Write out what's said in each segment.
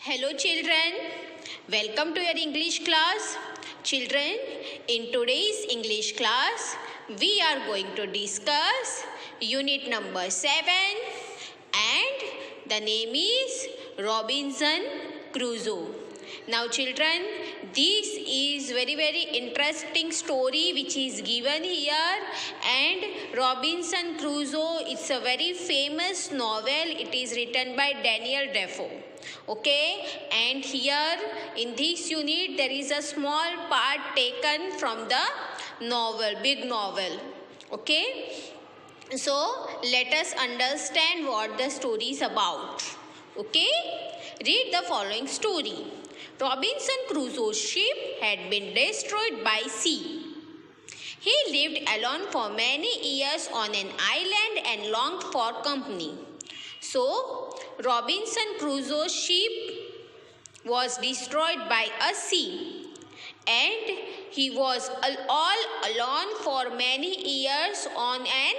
Hello children, welcome to your English class. Children, in today's English class, we are going to discuss unit number 7 and the name is Robinson Crusoe. Now children, this is very interesting story which is given here, and Robinson Crusoe, it's a very famous novel. It is written by Daniel Defoe. Okay, and here in this unit there is a small part taken from the novel, big novel. Okay, so let us understand what the story is about. Okay, read the following story. Robinson Crusoe's ship had been destroyed by sea. He lived alone for many years on an island and longed for company. So, Robinson Crusoe's ship was destroyed by a sea, and he was all alone for many years on an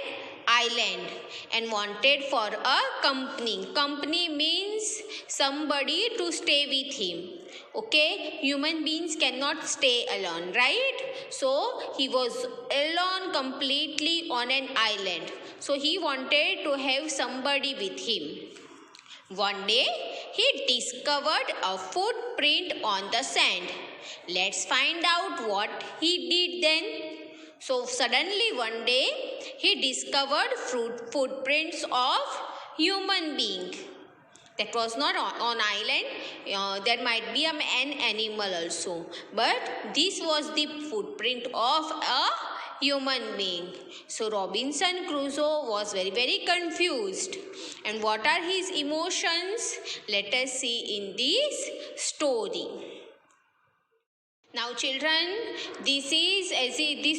island and wanted for a company. Company means somebody to stay with him. Okay, human beings cannot stay alone, right? So he was alone completely on an island. So he wanted to have somebody with him. One day he discovered a footprint on the sand. Let's find out what he did then. So suddenly one day he discovered footprints of human being. That was not on island. There might be an animal also, but this was the footprint of a human being. So Robinson Crusoe was very confused. And what are his emotions? Let us see in this story. Now children, this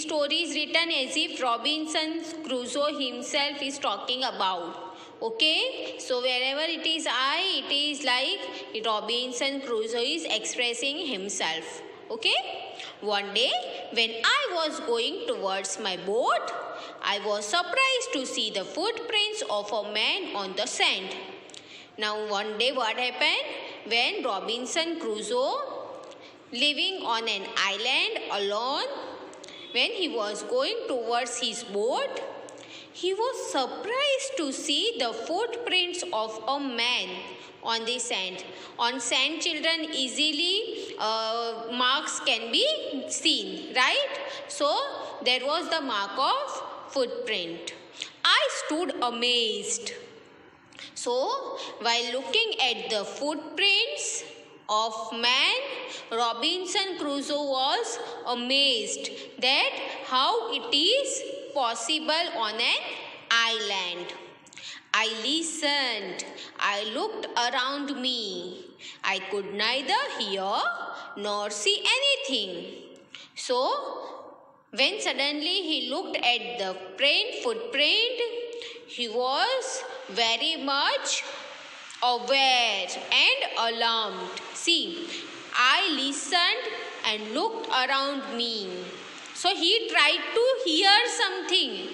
story is written as if Robinson Crusoe himself is talking about. Okay, so wherever it is it is like Robinson Crusoe is expressing himself. Okay, one day when I was going towards my boat, I was surprised to see the footprints of a man on the sand. Now one day what happened? When Robinson Crusoe, living on an island alone, when he was going towards his boat, he was surprised to see the footprints of a man on the sand. On sand, children, easily marks can be seen, right? So there was the mark of footprint. I stood amazed. So while looking at the footprints of man, Robinson Crusoe was amazed that how it is possible on an island. I listened. I looked around me. I could neither hear nor see anything. So, when suddenly he looked at the footprint, he was very much aware and alarmed. See, I listened and looked around me. So he tried to hear something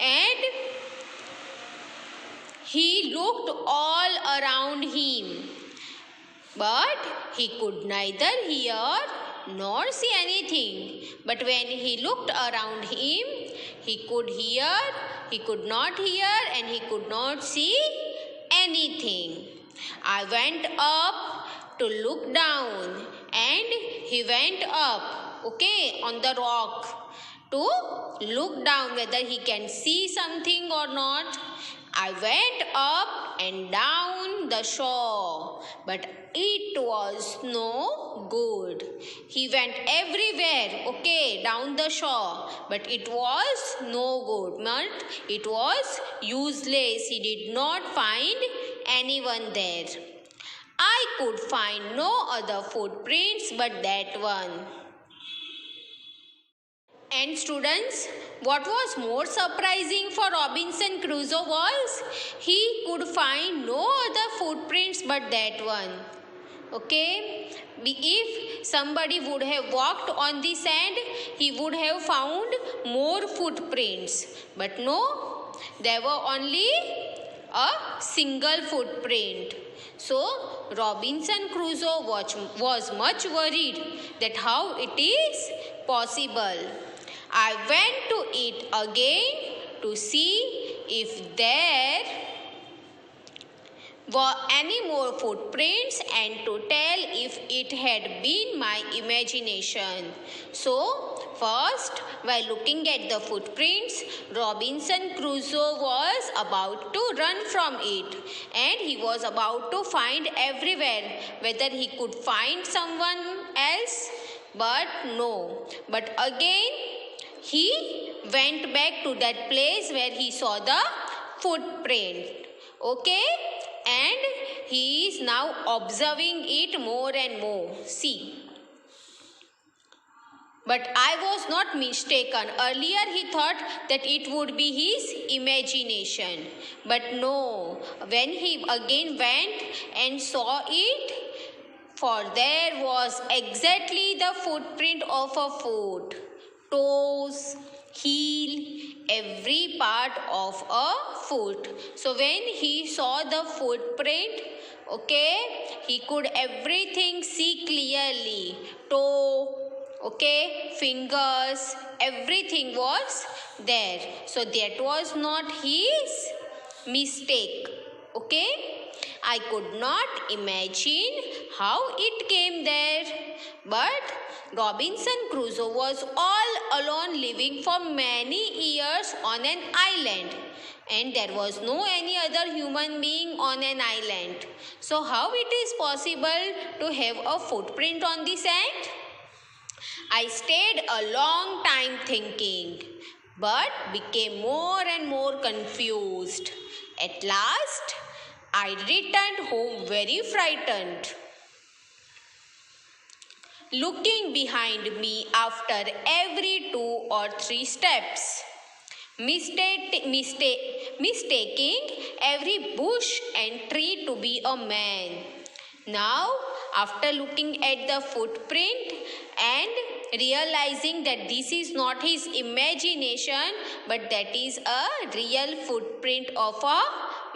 and he looked all around him, but he could neither hear nor see anything. But when he looked around him, he could hear, he could not hear, and he could not see anything. I went up to look down, and he went up, okay, on the rock to look down whether he can see something or not. I went up and down the shore, but it was no good. He went everywhere, okay, down the shore, but it was no good. But it was useless. He did not find anyone there. I could find no other footprints but that one. And students, what was more surprising for Robinson Crusoe was he could find no other footprints but that one. Okay, if somebody would have walked on the sand, he would have found more footprints. But no, there were only a single footprint. So Robinson Crusoe was much worried that how it is possible. I went to it again to see if there were any more footprints and to tell if it had been my imagination. So first, while looking at the footprints, Robinson Crusoe was about to run from it, and he was about to find everywhere whether he could find someone else, but no. But again, he went back to that place where he saw the footprint. Okay? And he is now observing it more and more. See. But I was not mistaken. Earlier he thought that it would be his imagination. But no. When he again went and saw it, for there was exactly the footprint of a foot. Toes, heel, every part of a foot. So when he saw the footprint, okay, he could everything see clearly. Toe, okay, fingers, everything was there. So that was not his mistake. Okay, I could not imagine how it came there. But Robinson Crusoe was all alone living for many years on an island, and there was no any other human being on an island. So how it is possible to have a footprint on the sand? I stayed a long time thinking, but became more and more confused. At last, I returned home very frightened. Looking behind me after every 2 or 3 steps, mistaking every bush and tree to be a man. Now, after looking at the footprint and realizing that this is not his imagination, but that is a real footprint of a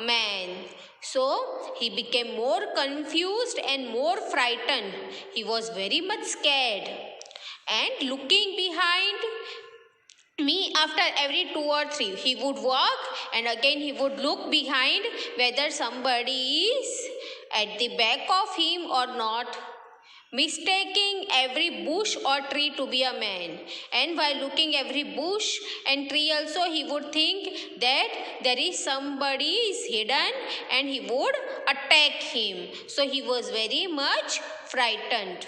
man. So he became more confused and more frightened. He was very much scared. And looking behind me after every 2 or 3, he would walk and again he would look behind whether somebody is at the back of him or not, mistaking every bush or tree to be a man. And while looking every bush and tree also, he would think that there is somebody is hidden and he would attack him. So he was very much frightened.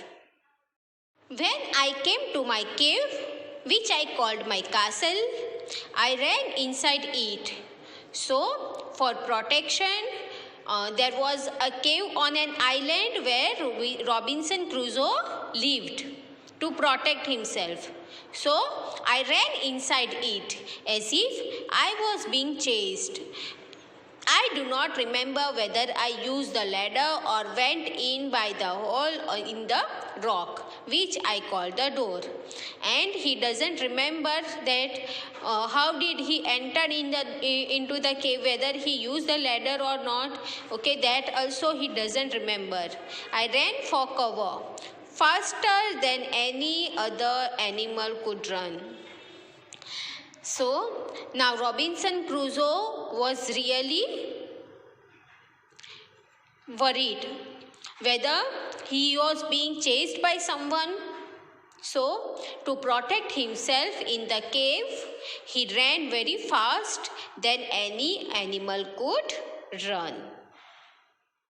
When I came to my cave, which I called my castle, I ran inside it. So for protection, there was a cave on an island where Robinson Crusoe lived to protect himself. So I ran inside it as if I was being chased. I do not remember whether I used the ladder or went in by the hole in the rock, which I call the door. And he doesn't remember that how did he enter into the cave, whether he used the ladder or not. Okay, that also he doesn't remember. I ran for cover faster than any other animal could run. So now Robinson Crusoe was really worried whether he was being chased by someone. So to protect himself in the cave, he ran very fast than any animal could run.